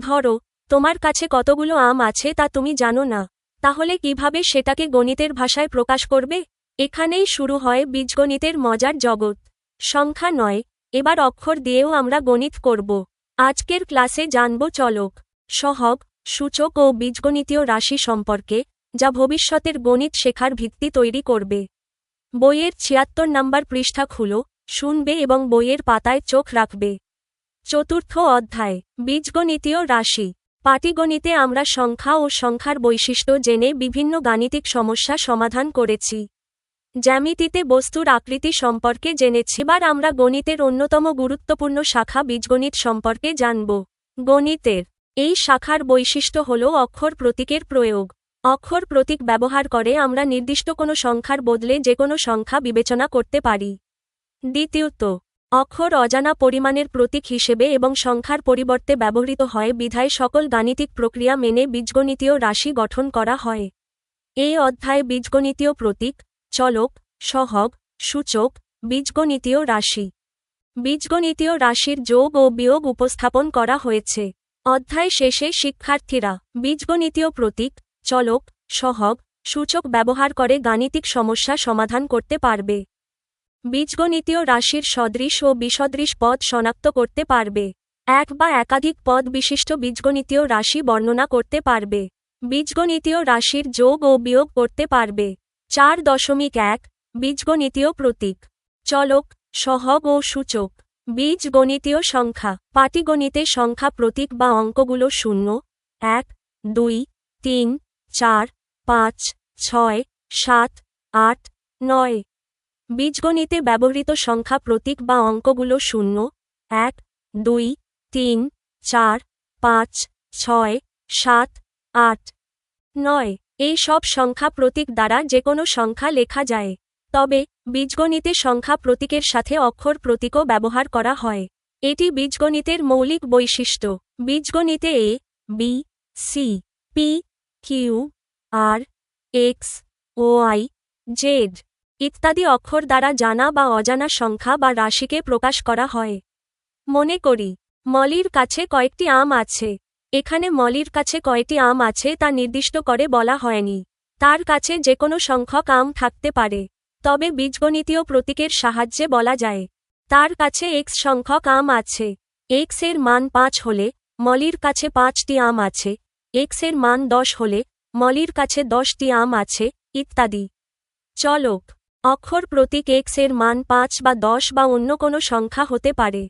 ধরো, তোমার কাছে কতগুলো আম আছে তা তুমি জানো না, তাহলে কিভাবে সেটাকে গণিতের ভাষায় প্রকাশ করবে? এখানেই শুরু হয় বীজগণিতের মজার জগৎ। সংখ্যা নয়, এবার অক্ষর দিয়েও আমরা গণিত করব। আজকের ক্লাসে জানব চলক, সহগ, সূচক ও বীজগণিতীয় রাশি সম্পর্কে, যা ভবিষ্যতের গণিত শেখার ভিত্তি তৈরি করবে। বইয়ের ৭৬ নম্বর পৃষ্ঠা খুলো, শুনবে এবং বইয়ের পাতায় চোখ রাখবে। চতুর্থ অধ্যায়, বীজগণিতীয় রাশি। পাটিগণিতে আমরা সংখ্যা ও সংখ্যার বৈশিষ্ট্য জেনে বিভিন্ন গাণিতিক সমস্যা সমাধান করেছি। জ্যামিতিতে বস্তুর আকৃতি সম্পর্কে জেনেছি। এবার আমরা গণিতের অন্যতম গুরুত্বপূর্ণ শাখা বীজগণিত সম্পর্কে জানব। গণিতের এই শাখার বৈশিষ্ট্য হল অক্ষর প্রতীকের প্রয়োগ। অক্ষর প্রতীক ব্যবহার করে আমরা নির্দিষ্ট কোনো সংখ্যার বদলে যে কোনো সংখ্যা বিবেচনা করতে পারি। দ্বিতীয়ত, অক্ষর অজানা পরিমাণের প্রতীক হিসেবে এবং সংখ্যার পরিবর্তে ব্যবহৃত হয় বিধায় সকল গাণিতিক প্রক্রিয়া মেনে বীজগণিতীয় রাশি গঠন করা হয়। এই অধ্যায়ে বীজগণিতীয় প্রতীক, চলক, সহগ, সূচক, বীজগণিতীয় রাশি, বীজগণিতীয় রাশির যোগ ও বিয়োগ উপস্থাপন করা হয়েছে। অধ্যায় শেষে শিক্ষার্থীরা বীজগণিতীয় প্রতীক, চলক, সহগ, সূচক ব্যবহার করে গাণিতিক সমস্যা সমাধান করতে পারবে। বীজগণিতীয় রাশির সদৃশ ও বিসদৃশ পদ শনাক্ত করতে পারবে। এক বা একাধিক পদ বিশিষ্ট বীজগণিতীয় রাশি বর্ণনা করতে পারবে। বীজগণিতীয় রাশির যোগ ও বিয়োগ করতে পারবে। ৪.১ বীজগণিতীয় প্রতীক, চলক, সহগ ও সূচক। বীজগণিতীয় সংখ্যা। পাটিগণিতে সংখ্যা প্রতীক বা অঙ্কগুলো 0, 1, 2, 3, 4, 5, 6, 7, 8, 9। বীজগণিতে ব্যবহৃত সংখ্যা প্রতীক বা অঙ্কগুলো 0, 1, 2, 3, 4, 5, 6, 7, 8, 9। এই সব সংখ্যা প্রতীক দ্বারা যে কোনো সংখ্যা লেখা যায়। তবে বীজগণিতে সংখ্যা প্রতীকের সাথে অক্ষর প্রতীকও ব্যবহার করা হয়। এটি বীজগণিতের মৌলিক বৈশিষ্ট্য। বীজগণিতে এ, বি, সি, পি, কিউ, আর, এক্স, ওয়াই, জেড ইত্যাদি অক্ষর দ্বারা জানা বা অজানা সংখ্যা বা রাশিকে প্রকাশ করা হয়। মনে করি, মলির কাছে কয়েকটি আম আছে। এখানে মলির কাছে কয়টি আম আছে তা নির্দিষ্ট করে বলা হয়নি। তার কাছে যে কোনো সংখ্যক আম থাকতে পারে। তবে বীজগণিতীয় প্রতীকের সাহায্যে বলা যায়, তার কাছে এক্স সংখ্যক আম আছে। এক্স এর মান 5 হলে মলির কাছে 5টি আম আছে। এক্স এর মান 10 হলে মলির কাছে 10টি আম আছে, ইত্যাদি। চলক, অক্ষর প্রতীক এক্স এর মান 5 বা 10 বা অন্য কোনো সংখ্যা হতে পারে।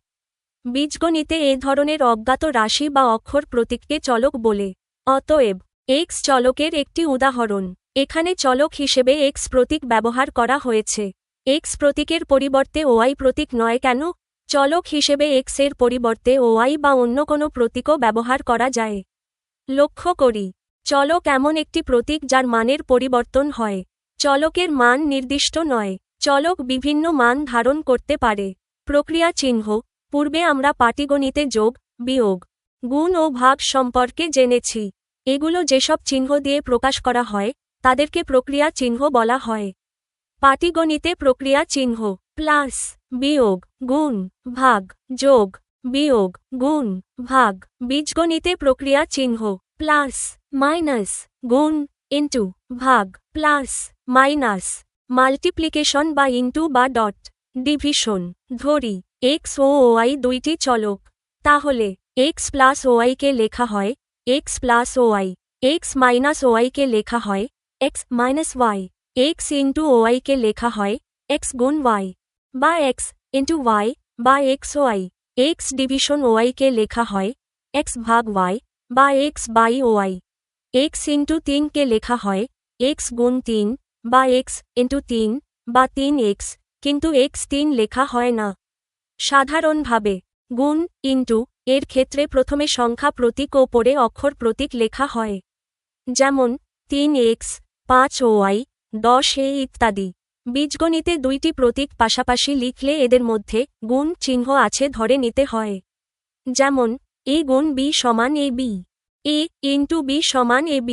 বীজগণিতে এ ধরনের অজ্ঞাত রাশি বা অক্ষর প্রতীককে চলক বলে। অতএব, এক্স চলকের একটি উদাহরণ। এখানে চলক হিসেবে এক্স প্রতীক ব্যবহার করা হয়েছে। এক্স প্রতীকের পরিবর্তে ওয়াই প্রতীক নয় কেন? চলক হিসেবে এক্স এর পরিবর্তে ওয়াই বা অন্য কোনো প্রতীকও ব্যবহার করা যায়। লক্ষ্য করি, চলক এমন একটি প্রতীক যার মানের পরিবর্তন হয়। চলকের মান নির্দিষ্ট নয়। চলক বিভিন্ন মান ধারণ করতে পারে। প্রক্রিয়া চিহ্ন। পূর্বে আমরা পাটিগণিতে যোগ, বিয়োগ, গুণ ও ভাগ সম্পর্কে জেনেছি। এগুলো যেসব চিহ্ন দিয়ে প্রকাশ করা হয়, তাদেরকে প্রক্রিয়া চিহ্ন বলা হয়। পাটিগণিতে প্রক্রিয়া চিহ্ন প্লাস, বিয়োগ, গুণ, ভাগ, যোগ, বিয়োগ, গুণ, ভাগ। বীজগণিতে প্রক্রিয়া চিহ্ন প্লাস, মাইনাস, গুণ, ইন্টু, ভাগ, প্লাস, মাইনাস। মাল্টিপ্লিকেশন বা ইন্টু বা ডট। ডিভিশন। ধরি এক্স ও ওয়াই দুইটি চলক। তাহলে এক্স প্লাস ওয়াইকে লেখা হয় X plus Y. X minus ওয়াইকে লেখা হয় X minus Y. X into ওয়াইকে লেখা হয় এক্স গুণ ওয়াই, বা এক্স ইন্টু ওয়াই, বা এক্স ওয়াই। এক্স ডিভিশন ওয়াইকে লেখা হয় এক্স ভাগ ওয়াই, বা X by Y. X into 3কে লেখা হয় এক্স গুণ 3, বা এক্স ইন্টু 3, বা 3x, কিন্তু x3 লেখা হয় না। সাধারণভাবে গুণ, ইন্টু এর ক্ষেত্রে প্রথমে সংখ্যা প্রতীক ও পরে অক্ষর প্রতীক লেখা হয়। যেমন 3x, 5y, 10a ইত্যাদি। বীজগণিতে দুইটি প্রতীক পাশাপাশি লিখলে এদের মধ্যে গুণ চিহ্ন আছে ধরে নিতে হয়। যেমন a গুণ b সমান ab, a ইন্টু b সমান ab।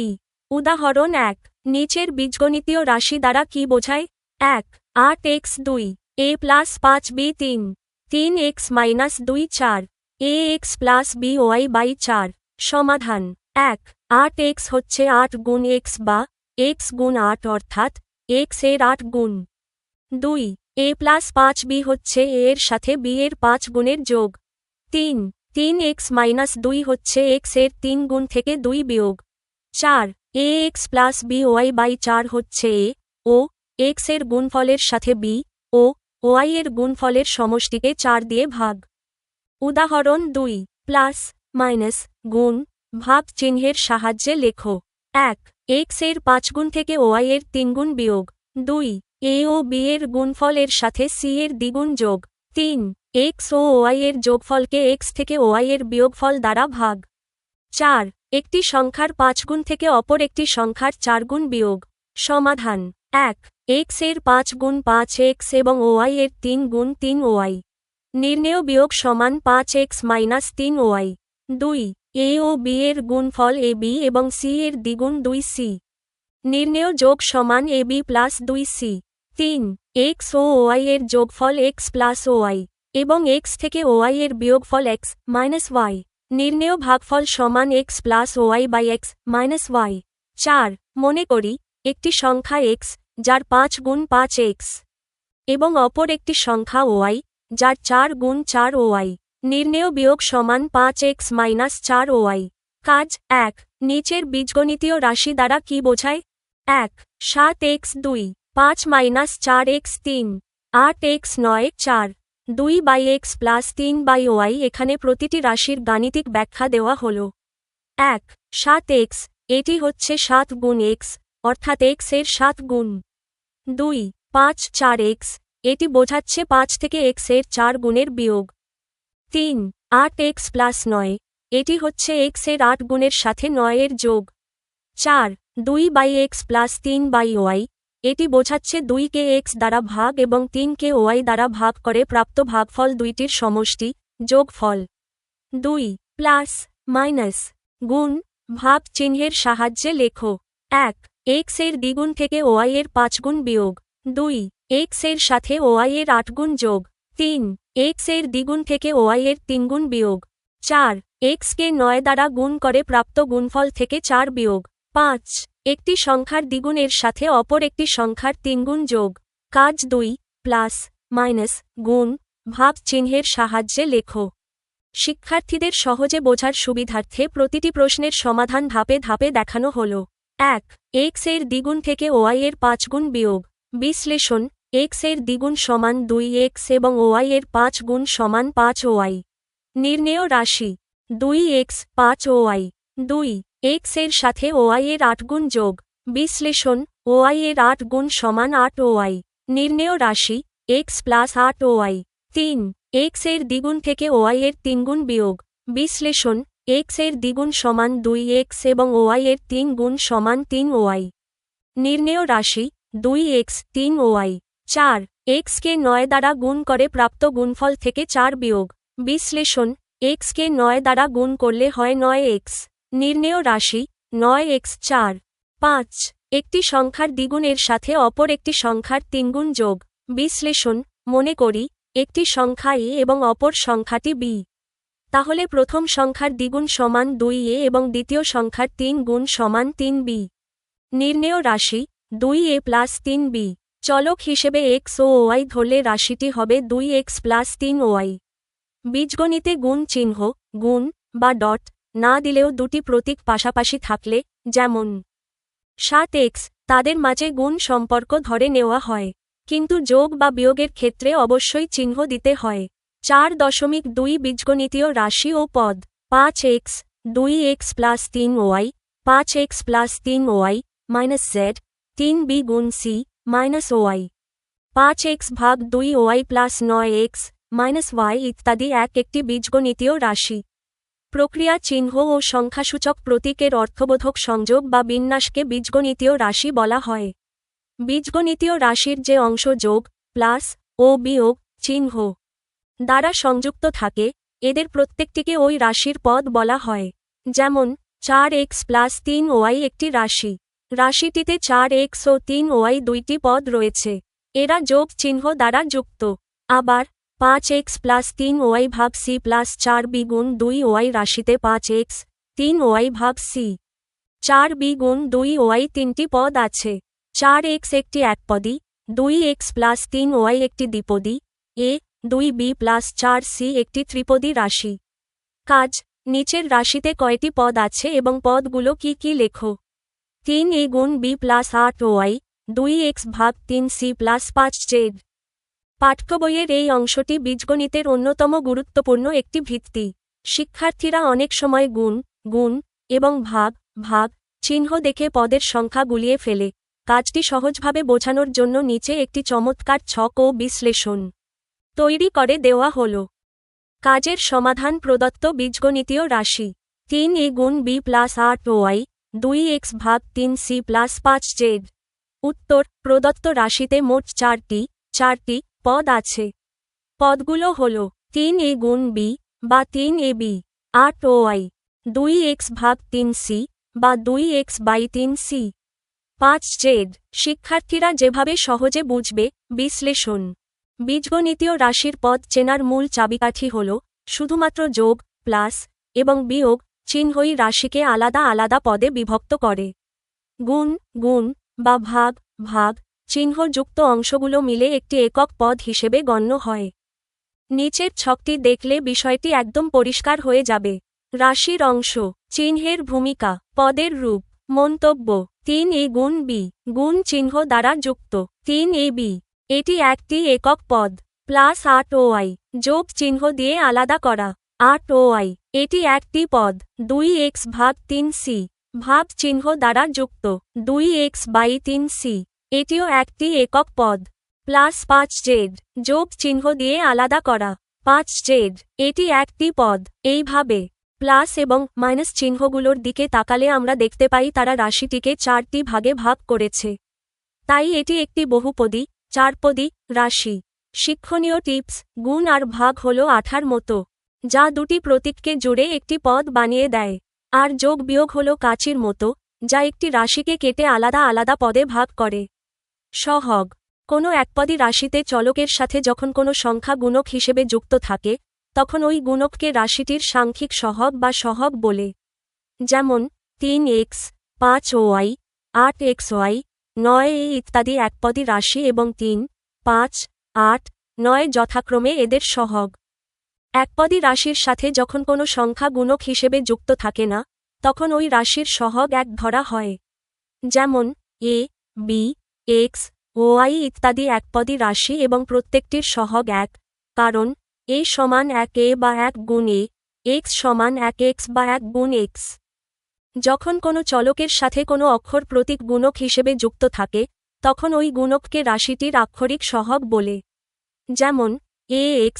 উদাহরণ 1, নিচের বীজগণিতীয় রাশি দ্বারা কি বোঝায়? 1, 8x2, a plus 5b 3, 3x minus 2 4, ax plus by by 4। সমাধান ১ 8x হচ্ছে 8 গুণ x বা x গুণ 8 অর্থাৎ x এর 8 গুণ। ২ a প্লাস 5b হচ্ছে a এর সাথে b এর 5 গুণের যোগ। ৩ 3x মাইনাস 2 হচ্ছে x এর 3 গুণ থেকে 2 বিয়োগ। ৪ ax প্লাস by বাই 4 হচ্ছে a ও x এর গুণফলের সাথে b ও y এর গুণফলের সমষ্টিকে 4 দিয়ে ভাগ। উদাহরণ ২ প্লাস মাইনাস গুণ ভাগ চিহ্নের সাহায্যে লেখো। ১ x এর 5 গুণ থেকে y এর 3 গুণ বিয়োগ। ২ a ও b এর গুণফল এর সাথে c এর দ্বিগুণ যোগ। ৩ x ও y এর যোগফলকে x থেকে y এর বিয়োগফল দ্বারা ভাগ। ৪ একটি সংখ্যার 5 গুণ থেকে অপর একটি সংখ্যার 4 গুণ বিয়োগ। সমাধান ১ x এর 5 গুণ 5x এবং y এর 3 গুণ 3y। নির্ণেয় বিয়োগ সমান 5x মাইনাস 3y। ২ a ও b এর গুণফল ab এবং c এর দ্বিগুণ 2c। নির্ণেয় যোগ সমান ab প্লাস 2c। ৩ x ও y এর যোগফল x প্লাস y এবং x থেকে y এর বিয়োগফল x মাইনাস y। নির্ণেয় ভাগফল সমান x plus y by x minus y। ৪ মনে করি একটি সংখ্যা x যার 5 গুণ 5x এবং অপর একটি সংখ্যা y যার 4 গুণ 4y। নির্ণেয় বিয়োগ সমান 5x মাইনাস 4y। কাজ ১ নিচের বীজগণিতীয় রাশি দ্বারা কি বোঝায়? ১ 7x ২ 5 minus 4x ৩ 8x 9 4 2 by x plus 3 by y। এখানে প্রতিটি রাশির গাণিতিক ব্যাখ্যা দেওয়া হল। ১ 7x এটি হচ্ছে 7 গুণ x অর্থাৎ x এর 7 গুণ। ২ 5 4x এটি বোঝাচ্ছে 5 থেকে x এর 4 গুণের বিয়োগ। ৩ 8x প্লাস 9 এটি হচ্ছে x এর 8 গুণের সাথে 9 এর যোগ। ৪ 2 by x plus 3 by y এটি বোঝাচ্ছে 2 কে x দ্বারা ভাগ এবং 3 কে y দ্বারা ভাগ করে প্রাপ্ত ভাগফল দুইটির সমষ্টি যোগফল। ২ প্লাস মাইনাস গুণ ভাগ চিহ্নের সাহায্যে লেখো। ১ x এর দ্বিগুণ থেকে y এর 5 গুণ বিয়োগ। ২ x এর সাথে y এর 8 গুণ যোগ। ৩ x এর দ্বিগুণ থেকে y এর 3 গুণ বিয়োগ। ৪ x কে 9 দ্বারা গুণ করে প্রাপ্ত গুণফল থেকে 4 বিয়োগ। ৫ একটি সংখ্যার দ্বিগুণের সাথে অপর একটি সংখ্যার 3 গুণ যোগ। কাজ ২ প্লাস মাইনাস গুণ ভাগ চিহ্নের সাহায্যে লেখো। শিক্ষার্থীদের সহজে বোঝার সুবিধার্থে প্রতিটি প্রশ্নের সমাধান ধাপে ধাপে দেখানো হল। ১ x এর দ্বিগুণ থেকে y এর 5 গুণ বিয়োগ। বিশ্লেষণ x এর দ্বিগুণ সমান 2x এবং y এর 5 গুণ সমান 5y। নির্ণেয় রাশি 2x 5y। ২ x এর সাথে y এর 8 গুণ যোগ। বিশ্লেষণ y এর 8 গুণ সমান 8y। নির্ণেয় রাশি x প্লাস 8y। ৩ x এর দ্বিগুণ থেকে y এর 3 গুণ বিয়োগ। বিশ্লেষণ x এর দ্বিগুণ সমান 2x এবং y এর 3 গুণ সমান 3y। নির্ণেয় রাশি 2x 3y। ৪ x কে 9 দ্বারা গুণ করে প্রাপ্ত গুণফল থেকে 4 বিয়োগ। বিশ্লেষণ x কে 9 দ্বারা গুণ করলে হয় 9x। নির্ণেয় রাশি 9x 4। ৫ একটি সংখ্যার দ্বিগুণের সাথে অপর একটি সংখ্যার 3 গুণ যোগ। বিশ্লেষণ মনে করি একটি সংখ্যা a এবং অপর সংখ্যাটি b। তাহলে প্রথম সংখ্যার দ্বিগুণ সমান 2a এবং দ্বিতীয় সংখ্যার 3 গুণ সমান 3b। নির্ণেয় রাশি 2a প্লাস 3b। চলক হিসেবে x ও y ধরলে রাশিটি হবে 2x প্লাস 3y। বীজগণিতে গুণ চিহ্ন গুণ বা ডট না দিলেও দুটি প্রতীক পাশাপাশি থাকলে যেমন 7x তাদের মাঝে গুণ সম্পর্ক ধরে নেওয়া হয়, কিন্তু যোগ বা বিয়োগের ক্ষেত্রে অবশ্যই চিহ্ন দিতে হয়। 4.2 বীজগণিতীয় রাশি ও পদ 5x 2x plus 3y 5x plus 3y minus z 3b গুণ c মাইনাস y 5x ভাগ 2y plus 9x minus y ইত্যাদি একটি বীজগণিতীয় রাশি। প্রক্রিয়া চিহ্ন ও সংখ্যাসূচক প্রতীকের অর্থবোধক সংযোগ বা বিন্যাসকে বীজগণিতীয় রাশি বলা হয়। বীজগণিতীয় রাশির যে অংশ যোগ প্লাস ও বিয়োগ চিহ্ন দ্বারা সংযুক্ত থাকে এদের প্রত্যেকটিকে ওই রাশির পদ বলা হয়। যেমন 4x প্লাস 3y একটি রাশি। রাশিটিতে 4x ও 3y দুইটি পদ রয়েছে, এরা যোগ চিহ্ন দ্বারা যুক্ত। আবার 5x প্লাস 3y ভাগ c প্লাস 4b গুণ 2y রাশিতে 5x 3y ভাগ c। 4b গুণ 2y তিনটি পদ আছে। 4x একটি একপদী, 2x প্লাস 3y একটি দ্বিপদী, a 2b প্লাস 4c একটি ত্রিপদী রাশি। কাজ, নিচের রাশিতে কয়টি পদ আছে এবং পদগুলো কি কি লেখো। 3a গুণ b প্লাস 8y, 2x ভাগ 3c প্লাস 5z। পাঠ্যবইয়ের এই অংশটি বীজগণিতের অন্যতম গুরুত্বপূর্ণ একটি ভিত্তি। শিক্ষার্থীরা অনেক সময় গুণ এবং ভাগ চিহ্ন দেখে পদের সংখ্যা গুলিয়ে ফেলে। কাজটি সহজভাবে বোঝানোর জন্য নিচে একটি চমৎকার ছক ও বিশ্লেষণ তৈরি করে দেওয়া হল। কাজের সমাধান প্রদত্ত বীজগণিতীয় রাশি 3a গুণ b প্লাস 8y, 2x ভাগ 3c প্লাস 5z। উত্তর, প্রদত্ত রাশিতে মোট চারটি পদ আছে। পদগুলো হল 3a গুণ b বা 3ab, 8y, 2x ভাগ 3c বা 2x বাই 3c, 5z। শিক্ষার্থীরা যেভাবে সহজে বুঝবে। বিশ্লেষণ। বীজগণিতীয় রাশির পদ চেনার মূল চাবিকাঠি হল শুধুমাত্র যোগ, প্লাস এবং বিয়োগ চিহ্নই রাশিকে আলাদা আলাদা পদে বিভক্ত করে। গুণ বা ভাগ চিহ্নযুক্ত অংশগুলো মিলে একটি একক পদ হিসেবে গণ্য হয়। নিচের ছকটি দেখলে বিষয়টি একদম পরিষ্কার হয়ে যাবে। রাশির অংশ, চিহ্নের ভূমিকা, পদের রূপ। মন্তব্য। 3a গুণ b, গুণ চিহ্ন দ্বারা যুক্ত 3ab, এটি একটি একক পদ। প্লাস 8y, যোগ চিহ্ন দিয়ে আলাদা করা 8y, এটি একটি পদ। 2x ভাগ 3c, ভাগ চিহ্ন দ্বারা যুক্ত 2x বাই 3c, এটিও একটি একক পদ। প্লাস 5z, যোগ চিহ্ন দিয়ে আলাদা করা 5z, এটি একটি পদ। এইভাবে প্লাস এবং মাইনাস চিহ্নগুলোর দিকে তাকালে আমরা দেখতে পাই তারা রাশিটিকে 4টি ভাগে ভাগ করেছে। তাই এটি একটি বহুপদী, চারপদী রাশি। শিক্ষণীয় টিপস: গুণ আর ভাগ হল আঠার মতো, যা দুটি প্রতীককে জুড়ে একটি পদ বানিয়ে দেয়। আর যোগ বিয়োগ হল কাচির মতো, যা একটি রাশিকে কেটে আলাদা আলাদা পদে ভাগ করে। সহগ: কোনো একপদী রাশিতে চলকের সাথে যখন কোনো সংখ্যা গুণক হিসেবে যুক্ত থাকে, তখন ওই গুণককে রাশিটির সাংখ্যিক সহগ বা সহগ বলে। যেমন 3x, 5y, 8xy, 9a ইত্যাদি একপদী রাশি এবং 3, 5, 8, 9 যথাক্রমে এদের সহগ। একপদী রাশির সাথে যখন কোনো সংখ্যা গুণক হিসেবে যুক্ত থাকে না, তখন ওই রাশির সহগ 1 ধরা হয়। যেমন a, b, x, y ইত্যাদি একপদী রাশি এবং প্রত্যেকটির সহগ 1, কারণ a সমান 1a বা 1 গুণ a, x সমান 1x বা 1 গুণ x। যখন কোনো চলকের সাথে কোনো অক্ষর প্রতীক গুণক হিসেবে যুক্ত থাকে, তখন ওই গুণককে রাশিটির আক্ষরিক সহগ বলে। যেমন ax,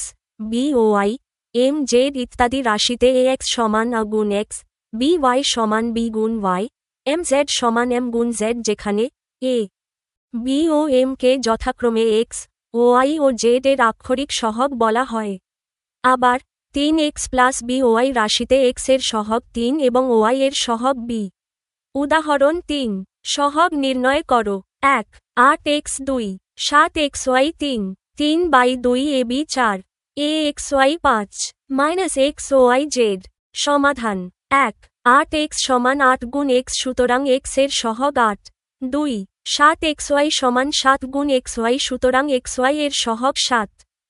by, mz ইত্যাদি রাশিতে ax সমান a গুণ x, by সমান b গুণ y, mz সমান m গুণ z, যেখানে a, b ও m কে যথাক্রমে x, y ও z এর আক্ষরিক সহগ বলা হয়। আবার 3x প্লাস by রাশিতে x এর সহগ 3 এবং y এর সহগ b। উদাহরণ 3, সহগ নির্ণয় করো। 1, 8x 2, 7xy 3, 3 by 2ab 4, axy 5, xyz। সমাধান। 1, 8x সমান 8 গুণ x, সুতরাং x এর সহগ 8। 2, 7xy সমান 7 গুণ xy, সুতরাং xy এর সহগ 7।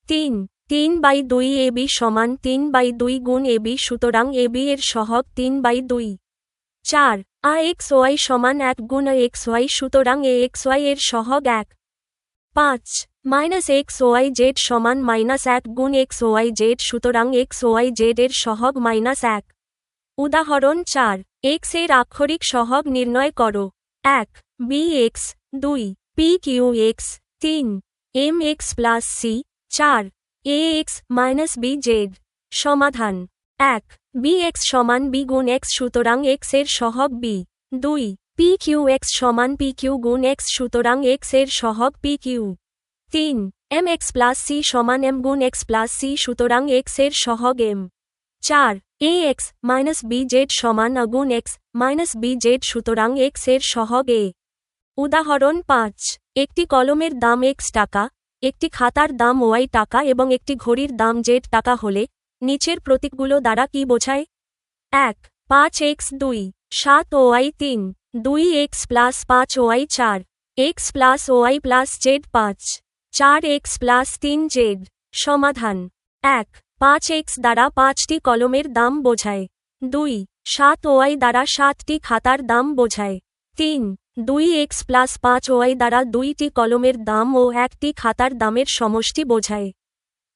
3, 3 বাই 2ab সমান 3 বাই 2 গুণ ab, সুতরাং ab এর সহগ 3 বাই 2। 4, axy সমান 1 গুণ xy, সুতরাং axy এর সহগ 1। 5, xyz সমান -1 গুণ xyz, সুতরাং xyz এর সহগ -1। উদাহরণ 4, x এর আক্ষরিক সহগ নির্ণয় করো। 1, bx, 2, pqx, 3, mx plus c, 4, ax minus bz। সমাধান। 1, bx সমান b গুণ x, সুতরাং x এর সহগ b। 2, pqx সমান pq গুণ x, সুতরাং x এর সহগ pq। 3, mx প্লাস c সমান m গুণ x প্লাস c, সুতরাং x এর সহগ m। 4, ax মাইনাস bz সমান a গুণ x মাইনাস bz, সুতরাং x এর সহগ a। উদাহরণ 5, একটি কলমের দাম x টাকা, একটি খাতার দাম y টাকা এবং একটি ঘড়ির দাম z টাকা হলে নিচের প্রতীকগুলো দ্বারা কি বোঝায়? 1, 5x 2 7 y 3 2x plus 5 y 4 x plus y plus z 5 4x plus 3 z. সমাধান 1 5x দ্বারা 5টি কলমের দাম বোঝায়। 2 7 ওয়াই দ্বারা 7টি খাতার দাম বোঝায়। 3 2x প্লাস 5 ওয়াই দ্বারা 2টি কলমের দাম ও 1টি খাতার দামের সমষ্টি বোঝায়।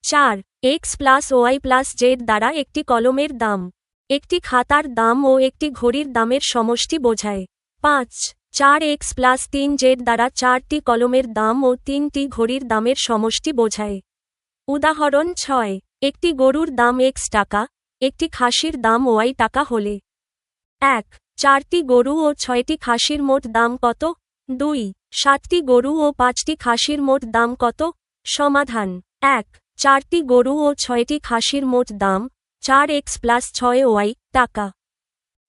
4 x plus y plus z দ্বারা একটি কলমের দাম, একটি খাতার দাম ও একটি ঘড়ির দামের সমষ্টি বোঝায়। 5 4x প্লাস 3 জেড দ্বারা 4টি কলমের দাম ও 3টি ঘড়ির দামের সমষ্টি বোঝায়। উদাহরণ 6 একটি গরুর দাম x টাকা, একটি খাসির দাম y টাকা হলে 1 4টি গরু ও 6টি খাসির মোট দাম কত? 2 7টি গরু ও 5টি খাসির মোট দাম কত? সমাধান 1 4টি গরু ও 6টি খাসির মোট দাম 4x প্লাস 6y টাকা।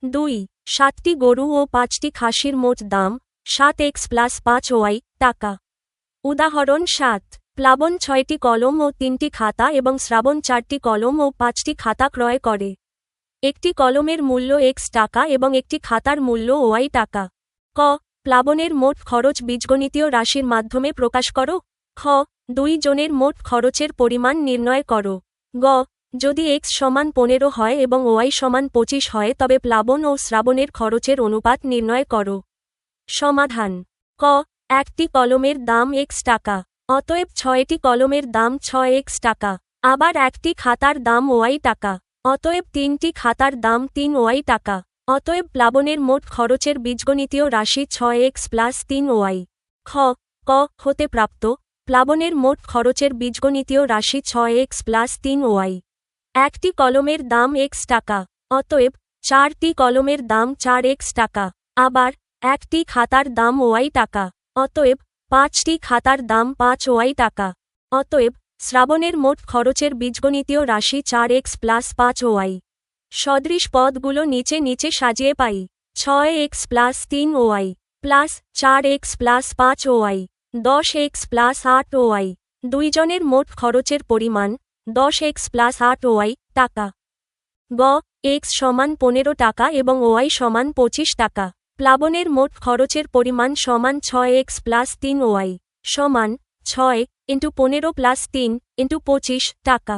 2 7টি গরু ও 5টি খাসির মোট দাম 7x প্লাস 5y টাকা। উদাহরণ 7 প্লাবন 6টি কলম ও 3টি খাতা এবং শ্রাবণ 4টি কলম ও 5টি খাতা ক্রয় করে। একটি কলমের মূল্য x টাকা এবং একটি খাতার মূল্য y টাকা। ক প্লাবনের মোট খরচ বীজগণিতীয় রাশির মাধ্যমে প্রকাশ করো। খ 2 জনের মোট খরচের পরিমাণ নির্ণয় করো। গ যদি x সমান 15 হয় এবং y সমান 25 হয় তবে প্লাবন ও শ্রাবণের খরচের অনুপাত নির্ণয় করো। সমাধান ক একটি কলমের দাম x টাকা, অতএব 6টি কলমের দাম 6x টাকা। আবার একটি খাতার দাম y টাকা, অতএব 3টি খাতার দাম 3y টাকা। অতএব প্লাবনের মোট খরচের বীজগণিতীয় রাশি 6x প্লাস 3y। খ ক হতে প্রাপ্ত প্লাবনের মোট খরচের বীজগণিতীয় রাশি 6x প্লাস 3y। একটি কলমের দাম x টাকা, অতএব 4টি কলমের দাম 4x টাকা। আবার একটি খাতার দাম y টাকা, অতএব 5টি খাতার দাম 5y টাকা। অতএব শ্রাবণের মোট খরচের বীজগণিতীয় রাশি 4x প্লাস 5y। সদৃশ পদগুলো নিচে নিচে সাজিয়ে পাই। 6x plus 3y plus 4x plus 5y 10x plus 8y। 2 জনের মোট খরচের পরিমাণ 10x প্লাস 8y টাকা। গ x সমান 15 টাকা এবং y সমান 25 টাকা। প্লাবনের মোট খরচের পরিমাণ সমান 6x প্লাস 3y সমান 6 × 15 প্লাস 3 × 25 টাকা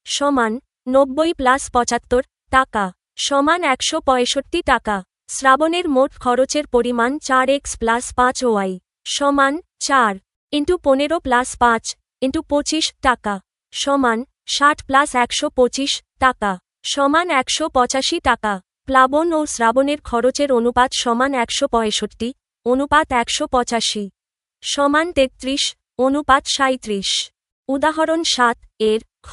সমান 90 প্লাস 75 টাকা সমান 165 টাকা। শ্রাবণের মোট খরচের পরিমাণ 4x প্লাস 5y সমান 4 × 15 প্লাস 5 × 25 টাকা সমান 60 প্লাস 125 টাকা সমান 185 টাকা। প্লাবন ও শ্রাবণের খরচের অনুপাত সমান 165 অনুপাত 185 সমান 33 অনুপাত 37। উদাহরণ 7 এর খ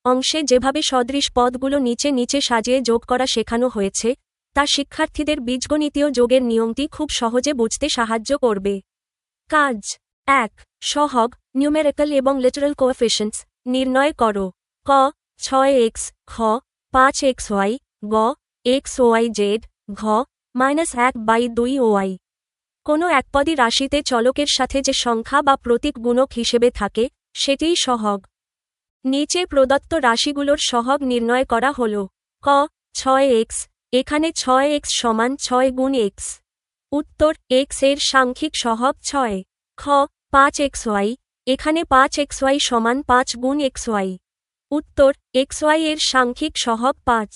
অংশে যেভাবে সদৃশ পদগুলো নিচে নিচে সাজিয়ে যোগ করা শেখানো হয়েছে তা শিক্ষার্থীদের বীজগণিতীয় যোগের নিয়মটি খুব সহজে বুঝতে সাহায্য করবে। কাজ 1 সহগ নিউমেরিক্যাল এবং লিটারাল কোএফিসিয়েন্টস নির্ণয় করো। ক 6x খ 5xy গ xyz ঘ -1/2y। কোনো একপদী রাশিতে চলকের সাথে যে সংখ্যা বা প্রতীক গুণক হিসেবে থাকে সেটিই সহগ। নিচে প্রদত্ত রাশিগুলোর সহগ নির্ণয় করা হল। ক 6x এখানে 6x সমান 6 গুণ x। উত্তর x এর সাংখ্যিক সহগ 6। খ 5xy এখানে 5xy সমান 5 গুণ xy। উত্তর xy এর সাংখ্যিক সহগ 5।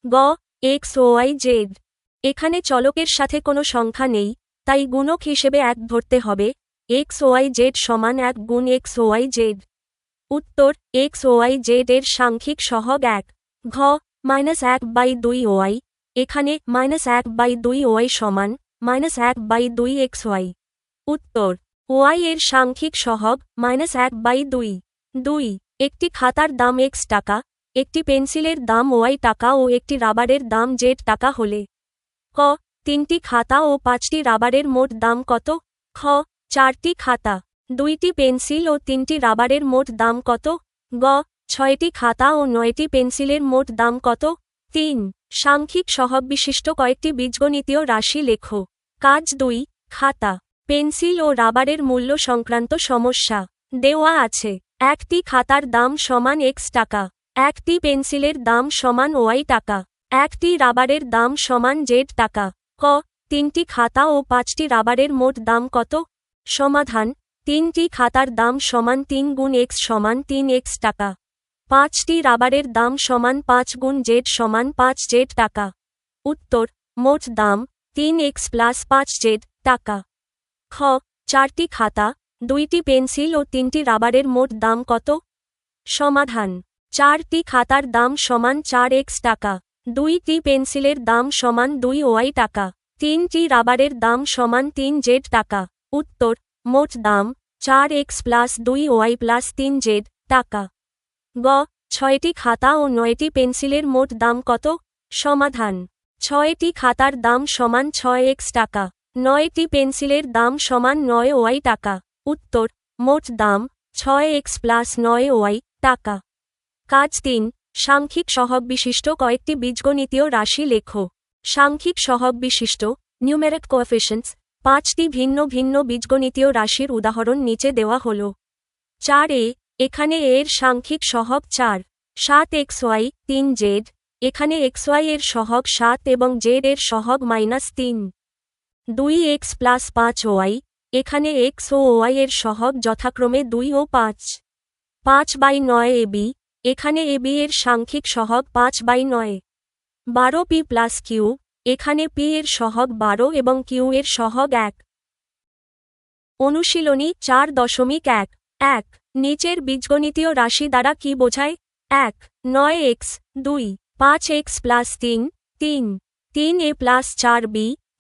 গ xyz এখানে চলকের সাথে কোনো সংখ্যা নেই তাই গুণক হিসেবে 1 ধরতে হবে। xyz সমান 1 গুণ xyz। উত্তর xyz এর সাংখ্যিক সহগ 1। ঘ -1/2y এখানে -1/2y সমান -1/2xy। উত্তর y এর সাংখ্যিক সহগ -1/2। 2 একটি খাতার দাম x টাকা, একটি পেন্সিলের দাম y টাকা ও একটি রাবারের দাম z টাকা হলে ক 3টি খাতা ও 5টি রাবারের মোট দাম কত? খ 4টি খাতা, 2টি পেন্সিল ও 3টি রাবারের মোট দাম কত? গ 6টি খাতা ও 9টি পেন্সিলের মোট দাম কত? 3 সাংখ্যিক সহগ বিশিষ্ট কয়েকটি বীজগণিতীয় রাশি লেখো। কাজ 2 খাতা, পেন্সিল ও রাবারের মূল্য সংক্রান্ত সমস্যা দেওয়া আছে। একটি খাতার দাম সমান x টাকা, একটি পেন্সিলের দাম সমান y টাকা। একটি রাবারের দাম সমান জেড টাকা। ক 3টি খাতা ও 5টি রাবারের মোট দাম কত? সমাধান 3টি খাতার দাম সমান 3 গুণ x সমান 3x টাকা। 5টি রাবারের দাম সমান 5 গুণ জেড সমান 5 জেড টাকা। উত্তর মোট দাম 3x প্লাস 5 জেড টাকা। খ 4টি খাতা 2টি পেন্সিল ও 3টি রাবারের মোট দাম কত? সমাধান 4টি খাতার দাম সমান 4x টাকা। 2টি পেন্সিলের দাম সমান 2y টাকা। 3টি রাবারের দাম সমান 3 জেড টাকা। উত্তর মোট দাম 4x plus 2y plus 3 Z টাকা। গ 6টি খাতা ও 9টি পেন্সিলের মোট দাম কত? সমাধান 6টি খাতার দাম সমান 6x টাকা। 9টি পেন্সিলের দাম সমান 9y টাকা। উত্তর মোট দাম 6x প্লাস 9y টাকা। কাজ 3 সাংখ্যিক সহগ বিশিষ্ট কয়েকটি বীজগণিতীয় রাশি লেখো। সাংখ্যিক সহগ বিশিষ্ট নিউমেরিক কোএফিসিয়েন্টস 5টি ভিন্ন ভিন্ন বীজগণিতীয় রাশির উদাহরণ নিচে দেওয়া হল। 4a এখানে এর সাংখ্যিক সহগ 4 7xy 3z এখানে xy এর সহগ 7 এবং z এর সহগ -3 2x প্লাস 5y এখানে x ও y এর সহগ যথাক্রমে 2 ও 5 5/9 ab এখানে ab এর সাংখ্যিক সহগ 5/9 12p প্লাস q এখানে p এর সহগ 12 এবং q এর সহগ 1। অনুশীলনী 4.1 1 নিচের বীজগণিতীয় রাশি দ্বারা কি বোঝায়? 1 9x 2 5x plus 3 3 3a plus 4b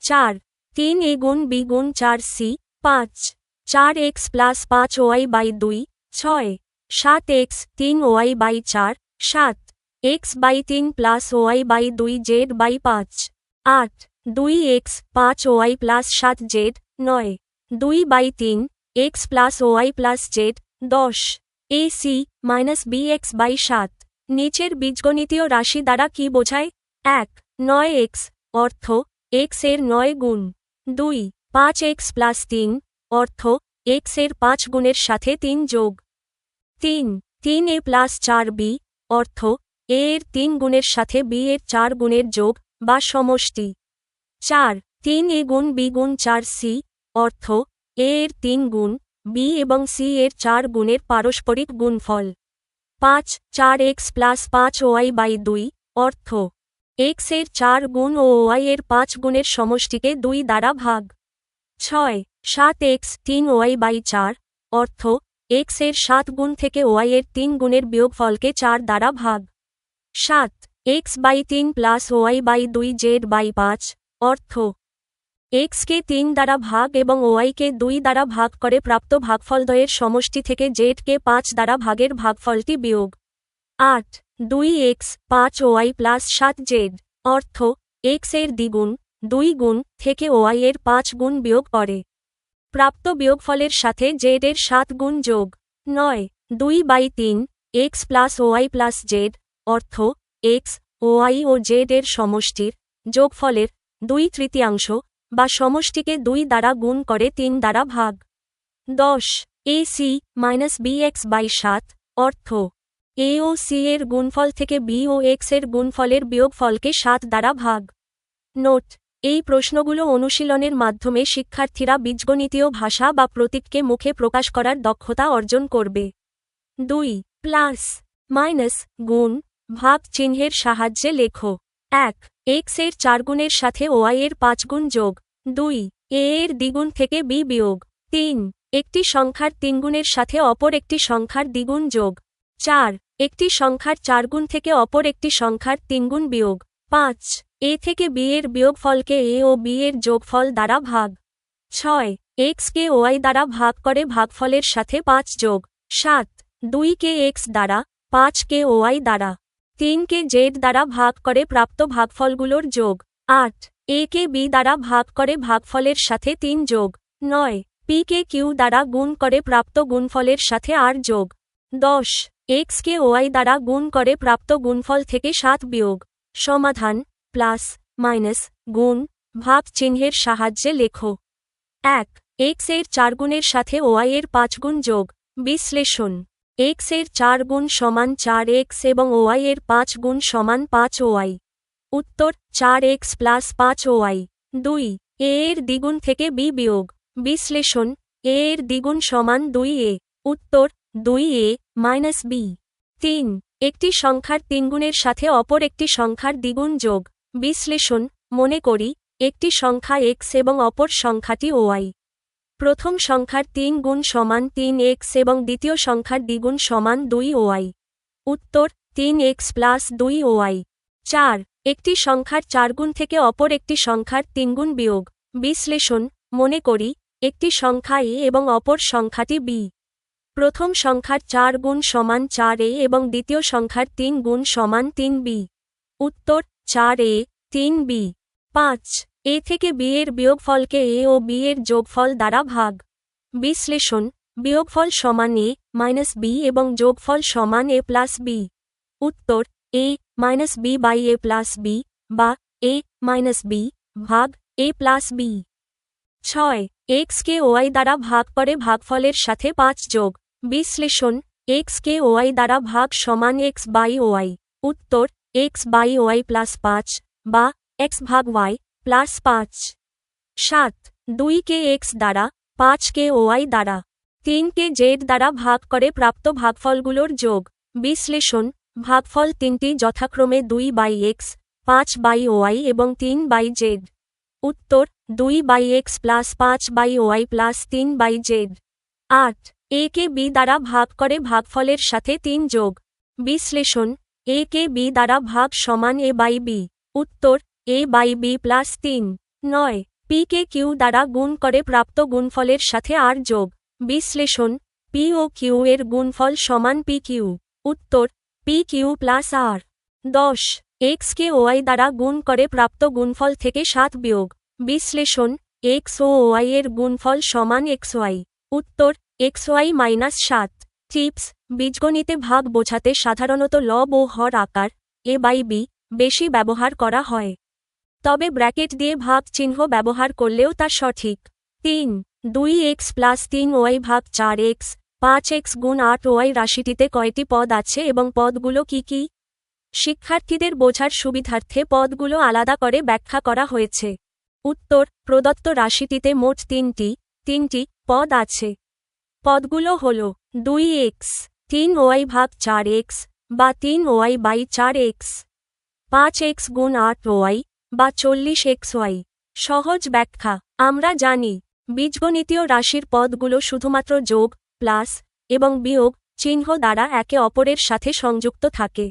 4 3a গুণ b গুণ 4c 5 4x plus 5y by 2 6 7x 3y by 4 7 x by 3 plus y by 2 z by 5 8 2x 5y plus 7z 9 2 by 3 x plus y plus z 10 ac minus bx by 7 নিচের বীজগণিতীয় রাশি দ্বারা কি বোঝায়? 1 9x অর্থ x এর 9 গুণ 2 5x plus 3 অর্থ x এর 5 গুণের সাথে 3 যোগ 3 3a প্লাস 4b অর্থ a এর 3 গুণের সাথে b এর 4 গুণের যোগ বা সমষ্টি 4 3a গুণ b গুণ 4c অর্থ a এর 3 গুণ b এবং c এর 4 গুণের পারস্পরিক গুণফল 5 4x প্লাস 5y বাই 2 অর্থ x এর 4 গুণ ও y এর 5 গুণের সমষ্টিকে 2 দ্বারা ভাগ 6 7x 3y বাই 4 অর্থ x এর 7 গুণ থেকে y এর 3 গুণের বিয়োগফলকে 4 দ্বারা ভাগ 7 x by 3 plus y by 2 z by 5 অর্থ x কে 3 দ্বারা ভাগ এবং y কে 2 দ্বারা ভাগ করে প্রাপ্ত ভাগফলদ্বয়ের সমষ্টি থেকে z কে 5 দ্বারা ভাগের ভাগফলটি বিয়োগ 8 2x 5y প্লাস 7z অর্থ x এর দ্বিগুণ 2 গুণ থেকে y এর 5 গুণ বিয়োগ করে প্রাপ্ত বিয়োগফলের সাথে z এর 7 গুণ যোগ 9 2/3 x plus y plus z অর্থ x y ও z এর সমষ্টির যোগফলের 2/3 বা সমষ্টিকে 2 দ্বারা গুণ করে 3 দ্বারা ভাগ 10 ac মাইনাস bx বাই 7 অর্থ a ও c এর গুণফল থেকে b ও x এর গুণফলের বিয়োগফলকে 7 দ্বারা ভাগ। নোট এই প্রশ্নগুলো অনুশীলনের মাধ্যমে শিক্ষার্থীরা বীজগণিতীয় ভাষা বা প্রতীককে মুখে প্রকাশ করার দক্ষতা অর্জন করবে। 2 প্লাস মাইনাস গুণ ভাগ চিহ্নের সাহায্যে লেখো 1 x এর 4 গুণের সাথে y এর 5 গুণ যোগ 2 a এর দ্বিগুণ থেকে b বিয়োগ 3 একটি সংখ্যার 3 গুণের সাথে অপর একটি সংখ্যার দ্বিগুণ যোগ 4 একটি সংখ্যার 4 গুণ থেকে অপর একটি সংখ্যার 3 গুণ বিয়োগ 5 a থেকে b এর বিয়োগফলকে a ও b এর যোগফল দ্বারা ভাগ 6 x কে y দ্বারা ভাগ করে ভাগফলের সাথে 5 যোগ 7 2 কে x দ্বারা 5 কে y দ্বারা 3 কে z দ্বারা ভাগ করে প্রাপ্ত ভাগফলগুলোর যোগ 8 a কে b দ্বারা ভাগ করে ভাগফলের সাথে 3 যোগ 9 p কে q দ্বারা গুণ করে প্রাপ্ত গুণফলের সাথে r যোগ 10 x কে y দ্বারা গুণ করে প্রাপ্ত গুণফল থেকে 7 বিয়োগ সমাধান প্লাস মাইনাস গুণ ভাগ চিহ্নের সাহায্যে লেখো 1 x এর 4 গুণের সাথে y এর 5 গুণ যোগ বিশ্লেষণ x এর 4 গুণ সমান 4x এবং y এর 5 গুণ সমান 5y উত্তর 4x প্লাস 5y। 2 a এর দ্বিগুণ থেকে b বিয়োগ। বিশ্লেষণ a এর দ্বিগুণ সমান 2a। উত্তর 2a মাইনাস b। 3 একটি সংখ্যার তিনগুণের সাথে অপর একটি সংখ্যার দ্বিগুণ যোগ। বিশ্লেষণ মনে করি একটি সংখ্যা x এবং অপর সংখ্যাটি y। প্রথম সংখ্যার 3 গুণ সমান 3x এবং দ্বিতীয় সংখ্যার দ্বিগুণ সমান 2y। উত্তর 3x প্লাস 2y। 4 একটি সংখ্যার 4 গুণ থেকে অপর একটি সংখ্যার 3 গুণ বিয়োগ। বিশ্লেষণ মনে করি একটি সংখ্যা a এবং অপর সংখ্যাটি b। প্রথম সংখ্যার 4 গুণ সমান 4a এবং দ্বিতীয় সংখ্যার 3 গুণ সমান 3b। উত্তর 4a 3b। 5 a থেকে b এর বিয়োগফলকে a ও b এর যোগফল দ্বারা ভাগ। বিশ্লেষণ বিয়োগফল সমান a মাইনাস b এবং যোগফল সমান a প্লাস b। উত্তর a minus b by a plus b বা a মাইনাস b ভাগ a প্লাস b। 6 x কে y দ্বারা ভাগ করে ভাগফলের সাথে 5 যোগ। বিশ্লেষণ x কে y দ্বারা ভাগ সমান x বাই y। উত্তর x বাই y প্লাস 5 বা x ভাগ y প্লাস 5। 7 2 কে x দ্বারা 5 কে y দ্বারা 3 কে z দ্বারা ভাগ করে প্রাপ্ত ভাগফলগুলোর যোগ। বিশ্লেষণ ভাগফল তিনটি যথাক্রমে 2 বাই x 5 বাই y এবং 3 বাই z। উত্তর 2 by x plus 5 by y plus 3 by z। 8 a কে b দ্বারা ভাগ করে ভাগফলের সাথে 3 যোগ। বিশ্লেষণ a কে b দ্বারা ভাগ সমান a বাই b। উত্তর a by b plus 3। 9 p কে q দ্বারা গুণ করে প্রাপ্ত গুণফলের সাথে r যোগ। বিশ্লেষণ p ও q এর গুণফল সমান pq। উত্তর pq প্লাস r। 10 x কে y দ্বারা গুণ করে প্রাপ্ত গুণফল থেকে 7 বিয়োগ। বিশ্লেষণ x ও y এর গুণফল সমান xy। উত্তর xy মাইনাস 7। টিপস বীজগণিতে ভাগ বোঝাতে সাধারণত লব ও হর আকার a বাই b বেশি ব্যবহার করা হয়। তবে ব্র্যাকেট দিয়ে ভাগ চিহ্ন ব্যবহার করলেও তা সঠিক। 3 2x প্লাস 3y ভাগ 4x 5x গুণ 8y রাশিটিতে কয়টি পদ আছে এবং পদগুলো কি কি? শিক্ষার্থীদের বোঝার সুবিধার্থে পদগুলো আলাদা করে ব্যাখ্যা করা হয়েছে। উত্তর প্রদত্ত রাশিটিতে মোট 3টি পদ আছে। পদগুলো হল 2x 3y ভাগ 4x বা 3y বাই 4x 5x গুণ 8y বা 40xy। সহজ ব্যাখ্যা আমরা জানি বীজগণিতীয় রাশির পদগুলো শুধুমাত্র যোগ প্লাস এবং বিয়োগ চিহ্ন দ্বারা একে অপরের সাথে সংযুক্ত থাকে।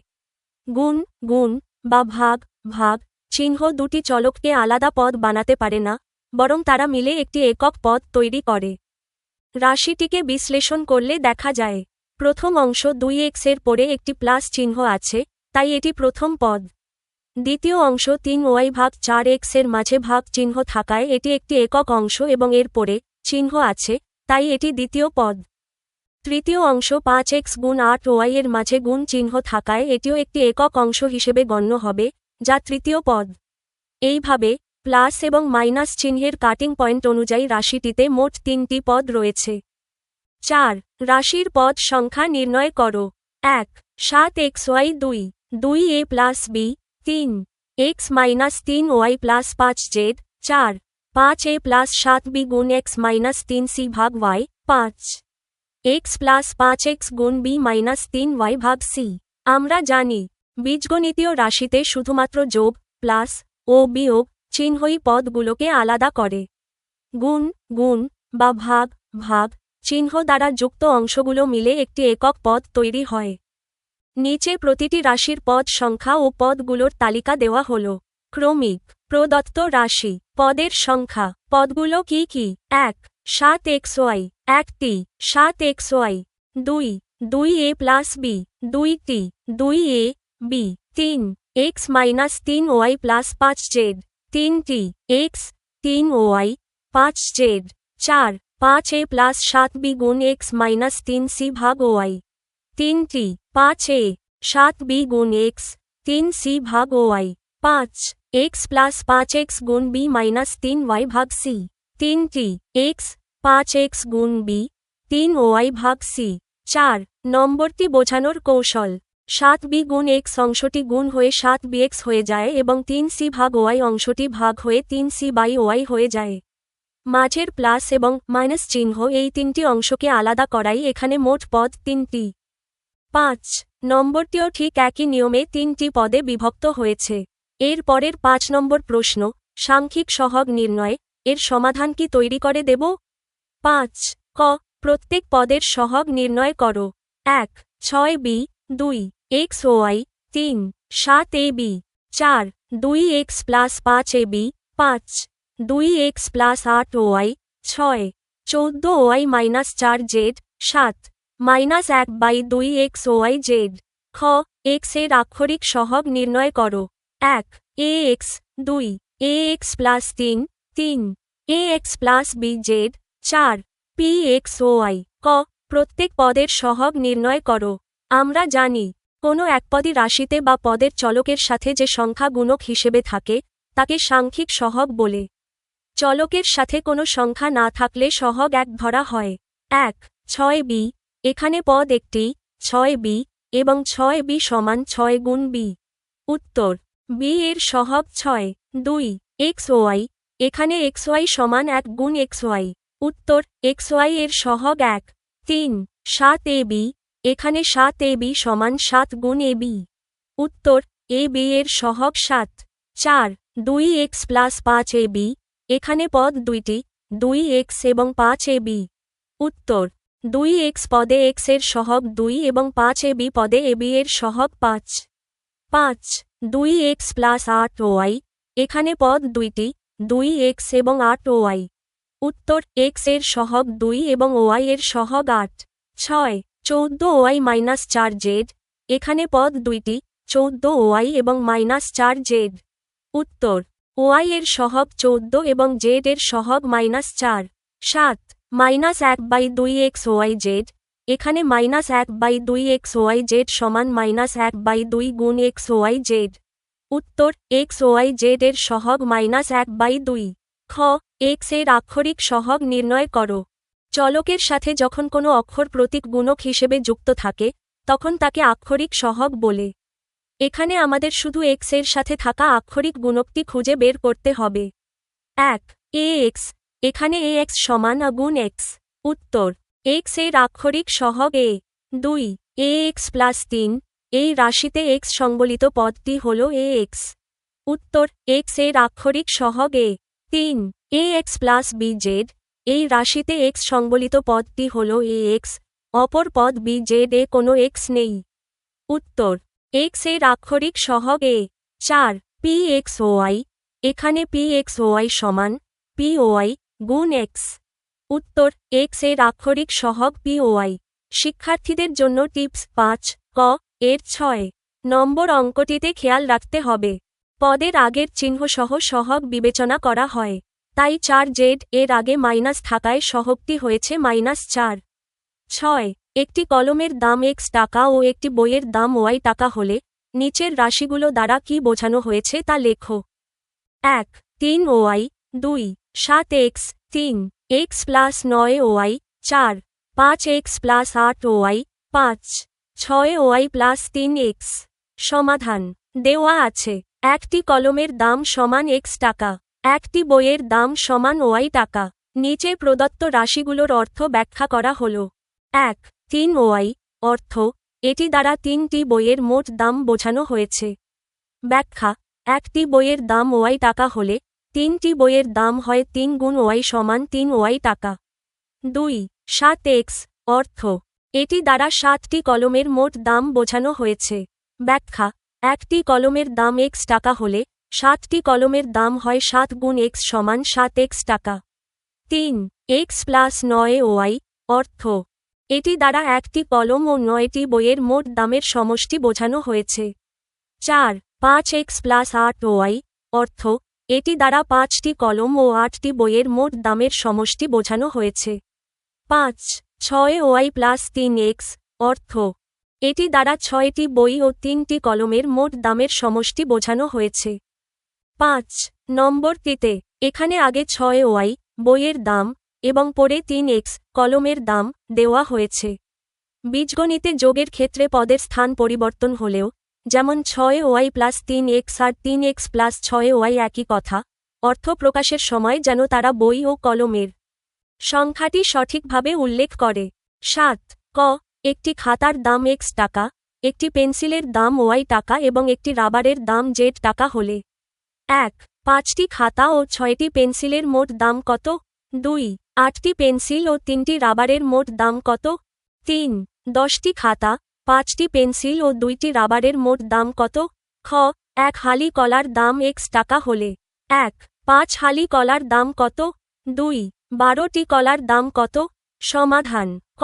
গুণ গুণ বা ভাগ ভাগ চিহ্ন দুটি চলককে আলাদা পদ বানাতে পারে না, বরং তারা মিলে একটি একক পদ তৈরি করে। রাশিটিকে বিশ্লেষণ করলে দেখা যায় প্রথম অংশ 2x এর পরে একটি প্লাস চিহ্ন আছে, তাই এটি প্রথম পদ। দ্বিতীয় অংশ 3y ভাগ 4x এর মাঝে ভাগ চিহ্ন থাকায় এটি একটি একক অংশ এবং এর পরে চিহ্ন আছে, তাই এটি দ্বিতীয় পদ। তৃতীয় অংশ 5x গুণ 8y এর মাঝে গুণ চিহ্ন থাকায় এটিও একটি একক অংশ হিসেবে গণ্য হবে, যা তৃতীয় পদ। এইভাবে প্লাস এবং মাইনাস চিহ্নের কাটিং পয়েন্ট অনুযায়ী রাশিটিতে মোট 3টি পদ রয়েছে। 4 রাশির পদ সংখ্যা নির্ণয় করো। 1 7xy 2 2a plus b 3 x minus 3y plus 5z 4 5a plus 7b গুণ x মাইনাস 3c ভাগ y 5 x প্লাস 5x গুণ b মাইনাস 3y ভাগ c। আমরা জানি বীজগণিতীয় রাশিতে শুধুমাত্র যোগ প্লাস ও বিয়োগ চিহ্নই পদগুলোকে আলাদা করে। গুণ গুণ বা ভাগ ভাগ চিহ্ন দ্বারা যুক্ত অংশগুলো মিলে একটি একক পদ তৈরি হয়। নিচে প্রতিটি রাশির পদ সংখ্যা ও পদগুলোর তালিকা দেওয়া হল। ক্রমিক প্রদত্ত রাশি পদের সংখ্যা পদগুলো কি কি? 1 7xy 1টি 7xy 2 2a প্লাস b 2টি 2a b 3 x minus 3y plus 5z 3টি x 3y 5z 4 5a plus 7b গুণ x মাইনাস 3c ভাগ y 3টি 5a 7b গুণ x 3c ভাগ y 5 x প্লাস 5x গুণ b মাইনাস 3y ভাগ c 3টি x 5x গুণ b 3y ভাগ c। 4 নম্বরটি বোঝানোর কৌশল। 7b গুণ x অংশটি গুণ হয়ে 7bx হয়ে যায় এবং 3c ভাগ y অংশটি ভাগ হয়ে 3c বাই y হয়ে যায়। মাঝের প্লাস এবং মাইনাস চিহ্ন এই তিনটি অংশকে আলাদা করাই এখানে মোট পদ 3টি। 5 নম্বরটিও ঠিক একই নিয়মে 3টি পদে বিভক্ত হয়েছে। এর পরের 5 নম্বর প্রশ্ন, সাংখ্যিক সহগ নির্ণয়, এর সমাধান কি তৈরি করে দেব? 5 ক প্রত্যেক পদের সহগ নির্ণয় করো। 1 6b 2 x ও y 3 7ab 4 2x plus 5ab 5 2x plus 8 ও y 6 14 ও y minus 4z 7 minus 1/2x ও y z। খ x এর আক্ষরিক সহগ নির্ণয় করো। 1 ax 2 ax plus 3 3 ax plus bz 4 px ও y। ক প্রত্যেক পদের সহগ নির্ণয় করো। আমরা জানি কোনো একপদী রাশিতে বা পদের চলকের সাথে যে সংখ্যা গুণক হিসেবে থাকে তাকে সাংখ্যিক সহগ বলে। চলকের সাথে কোনো সংখ্যা না থাকলে সহগ 1 ধরা হয়। 1 6b এখানে পদ একটি 6b এবং 6b সমান 6 গুণ b। উত্তর b এর সহগ 6। 2 x ও y এখানে xy সমান 1 গুণ xy। উত্তর xy এর সহগ 1। 3 7ab এখানে 7ab সমান 7 গুণ ab। উত্তর ab এর সহগ 7। 4 2x প্লাস 5ab এখানে পদ দুইটি 2x এবং 5ab। উত্তর 2x পদে x এর সহগ 2 এবং 5ab পদে ab এর সহগ 5। 5 2x প্লাস 8 ও y এখানে পদ দুইটি 2x এবং 8 ও y। উত্তর x এর সহগ 2 এবং y এর সহগ 8। 6 14 ও y মাইনাস 4z এখানে পদ দুইটি 14 ও y এবং মাইনাস 4z। উত্তর y এর সহগ 14 এবং z এর সহগ মাইনাস 4। 7 মাইনাস 1/2x ও yz এখানে মাইনাস 1/2x ও yz সমান মাইনাস 1/2 গুণ x ও yz। উত্তর x ও yz এর সহগ মাইনাস 1/2। খ x এর আক্ষরিক সহগ নির্ণয় করো। চলকের সাথে যখন কোনো অক্ষর প্রতীক গুণক হিসেবে যুক্ত থাকে তখন তাকে আক্ষরিক সহগ বলে। এখানে আমাদের শুধু x এর সাথে থাকা আক্ষরিক গুণকটি খুঁজে বের করতে হবে। 1 ax এখানে ax সমান a গুণ x। উত্তর x এর আক্ষরিক সহগ a। 2 ax প্লাস 3 এই রাশিতে x সংবলিত পদটি হল ax। উত্তর x এর আক্ষরিক সহগ a। 3 ax প্লাস bz এই রাশিতে x সংবলিত পদটি হল ax, অপর পদ bz এ কোনো x নেই। উত্তর x এর আক্ষরিক সহগ a। 4 px ও y এখানে px ও y সমান p ও y গুণ x। উত্তর x এর আক্ষরিক সহগ p ও y। শিক্ষার্থীদের জন্য টিপস 5 ক এর 6 নম্বর অঙ্কটিতে খেয়াল রাখতে হবে পদের আগের চিহ্নসহ সহগ বিবেচনা করা হয়, তাই 4z এর আগে মাইনাস থাকায় সহগটি হয়েছে -4। 6 একটি কলমের দাম x টাকা ও একটি বইয়ের দাম y টাকা হলে নিচের রাশিগুলো দ্বারা কি বোঝানো হয়েছে তা লেখো। 1 3 ও y 2 7x 3 x প্লাস 9 ও y 4 5x প্লাস 8 ও y 5 6 ও y প্লাস 3x। সমাধান দেওয়া আছে একটি কলমের দাম সমান x টাকা, একটি বইয়ের দাম সমান y টাকা। নিচে প্রদত্ত রাশিগুলোর অর্থ ব্যাখ্যা করা হল। 1 3 y অর্থ এটি দ্বারা 3টি বইয়ের মোট দাম বোঝানো হয়েছে। ব্যাখ্যা একটি বইয়ের দাম y টাকা হলে 3টি বইয়ের দাম হয় 3 গুণ y সমান 3 y টাকা। 2 7x অর্থ এটি দ্বারা 7টি কলমের মোট দাম বোঝানো হয়েছে। ব্যাখ্যা একটি কলমের দাম x টাকা হলে 7টি কলমের দাম হয় 7 গুণ x সমান 7x টাকা। 3 x প্লাস 9 y অর্থ এটি দ্বারা একটি কলম ও 9টি বইয়ের মোট দামের সমষ্টি বোঝানো হয়েছে। 4 5x প্লাস 8 y অর্থ এটি দ্বারা 5টি কলম ও 8টি বইয়ের মোট দামের সমষ্টি বোঝানো হয়েছে। 5 6 y প্লাস 3x অর্থ এটি দ্বারা 6টি বই ও 3টি কলমের মোট দামের সমষ্টি বোঝানো হয়েছে। 5 নম্বরটিতে এখানে আগে 6 y বইয়ের দাম এবং পরে 3x কলমের দাম দেওয়া হয়েছে। বীজগণিতে যোগের ক্ষেত্রে পদের স্থান পরিবর্তন হলেও, যেমন 6y প্লাস 3x আর 3x প্লাস 6y একই কথা, অর্থ প্রকাশের সময় যেন তারা বই ও কলমের সংখ্যাটি সঠিকভাবে উল্লেখ করে। 7 ক একটি খাতার দাম x টাকা, একটি পেন্সিলের দাম y টাকা এবং একটি রাবারের দাম z টাকা হলে 1 5টি খাতা ও 6টি পেন্সিলের মোট দাম কত? 2 8টি পেন্সিল ও 3টি রাবারের মোট দাম কত? 3 10টি খাতা, 5টি পেন্সিল ও 2টি রাবারের মোট দাম কত? খ 1 হালি কলার দাম x টাকা হলে 1 5 হালি কলার দাম কত? 2 12টি কলার দাম কত? সমাধান। ক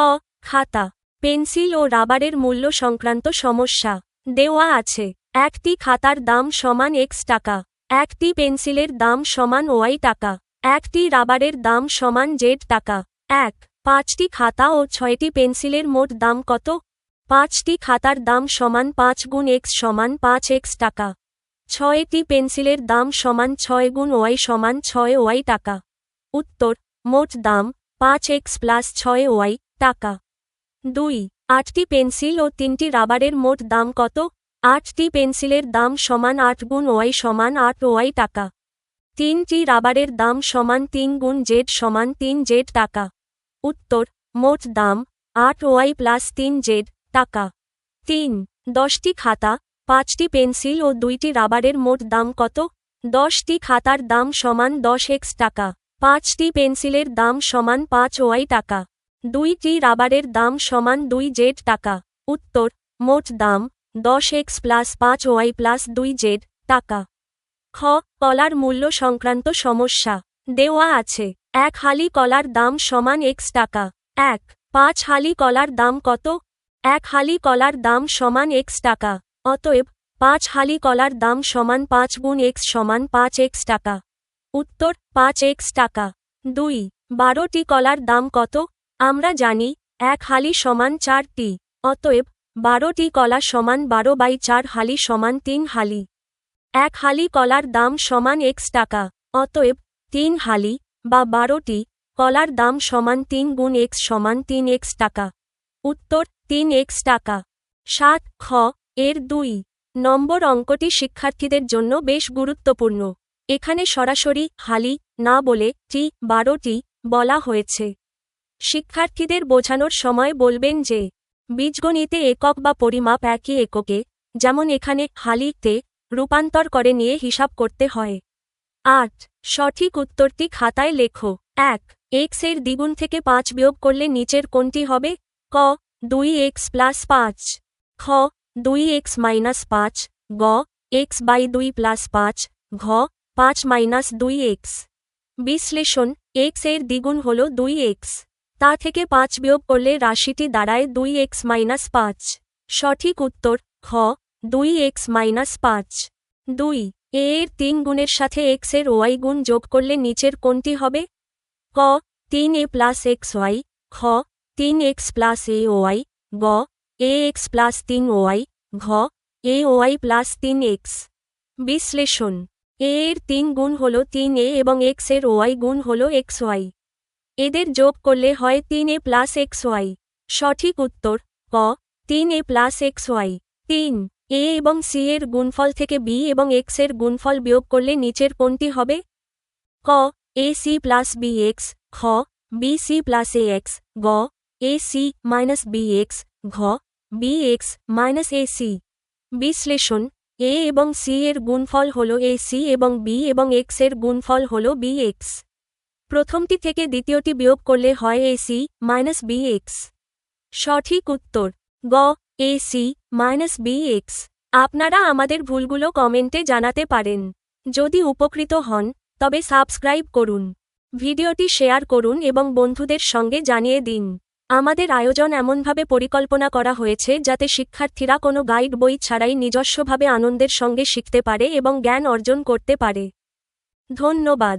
খাতা, পেন্সিল ও রাবারের মূল্য সংক্রান্ত সমস্যা দেওয়া আছে। একটি খাতার দাম সমান x টাকা, একটি পেন্সিলের দাম সমান y টাকা, একটি রাবারের দাম সমান z টাকা। 1 5টি খাতা ও 6টি পেন্সিলের মোট দাম কত? 5টি খাতার দাম সমান 5 গুণ x সমান 5x টাকা। 6টি পেন্সিলের দাম সমান 6 গুণ y সমান 6y টাকা। উত্তর মোট দাম 5x প্লাস 6y টাকা। 2 8টি পেন্সিল ও 3টি রাবারের মোট দাম কত? 8টি পেন্সিলের দাম সমান 8 গুণ y সমান 8y টাকা। 3টি রাবারের দাম সমান 3 গুণ z সমান 3z টাকা। উত্তর মোট দাম 8y প্লাস 3z টাকা। 3 10টি খাতা, 5টি পেন্সিল ও 2টি রাবারের মোট দাম কত? 10টি খাতার দাম সমান 10x টাকা, 5টি পেন্সিলের দাম সমান 5y টাকা, 2টি রাবারের দাম সমান 2z টাকা। উত্তর মোট দাম 10x plus 5y plus 2z টাকা। খ কলার মূল্য সংক্রান্ত সমস্যা দেওয়া আছে। 1 হালি কলার দাম সমান x টাকা। 1 5 হালি কলার দাম কত? 1 হালি কলার দাম সমান x টাকা। অতএব 5 হালি কলার দাম সমান 5 গুণ x সমান 5x টাকা। উত্তর 5x টাকা। 2 12টি কলার দাম কত? আমরা জানি 1 হালি সমান 4টি, অতএব 12টি কলা সমান 12/4 হালি সমান 3 হালি। 1 হালি কলার দাম সমান x টাকা, অতএব 3 হালি বা 12টি কলার দাম সমান 3 গুণ x সমান 3x টাকা। উত্তর 3x টাকা। 7 খ এর 2 নম্বর অঙ্কটি শিক্ষার্থীদের জন্য বেশ গুরুত্বপূর্ণ। এখানে সরাসরি হালি না বলে টি 12টি বলা হয়েছে। শিক্ষার্থীদের বোঝানোর সময় বলবেন যে বীজগণিতে একক বা পরিমাপ একই এককে, যেমন এখানে হালিতে রূপান্তর করে নিয়ে হিসাব করতে হয়। 8 সঠিক উত্তরটি খাতায় লেখো। 1 x এর দ্বিগুণ থেকে 5 বিয়োগ করলে নিচের কোনটি হবে? ক 2x প্লাস 5, খ 2x মাইনাস 5, গ x/2 প্লাস 5, ঘ 5 মাইনাস 2x। বিশ্লেষণ x এর দ্বিগুণ হল 2x, তা থেকে 5 বিয়োগ করলে রাশিটি দাঁড়ায় 2x মাইনাস 5। সঠিক উত্তর খ 2x মাইনাস 5। 2 a এর 3 গুণের সাথে x এর y গুণ যোগ করলে নিচের কোনটি হবে? ক 3a প্লাস xy, খ 3x প্লাস ay, গ ax প্লাস 3y, ঘ ay প্লাস 3x। বিশ্লেষণ a এর 3 গুণ হল 3a এবং x এর y গুণ হল xy। এদের যোগ করলে হয় 3a প্লাস xy। সঠিক উত্তর ক 3a প্লাস xy। 3 a এবং c এর গুণফল থেকে b এবং x এর গুণফল বিয়োগ করলে নিচের কোনটি হবে? ক ac প্লাস bx, খ bc প্লাস ax, গ ac মাইনাস bx, ঘ bx মাইনাস ac। বিশ্লেষণ a এবং c এর গুণফল হল ac এবং b এবং x এর গুণফল হল bx। প্রথমটি থেকে দ্বিতীয়টি বিয়োগ করলে হয় ac মাইনাস bx। সঠিক উত্তর গ ac মাইনাস bx। আপনারা আমাদের ভুলগুলো কমেন্টে জানাতে পারেন। যদি উপকৃত হন তবে সাবস্ক্রাইব করুন, ভিডিওটি শেয়ার করুন এবং বন্ধুদের সঙ্গে জানিয়ে দিন। আমাদের আয়োজন এমনভাবে পরিকল্পনা করা হয়েছে যাতে শিক্ষার্থীরা কোনো গাইড বই ছাড়াই নিজস্বভাবে আনন্দের সঙ্গে শিখতে পারে এবং জ্ঞান অর্জন করতে পারে। ধন্যবাদ।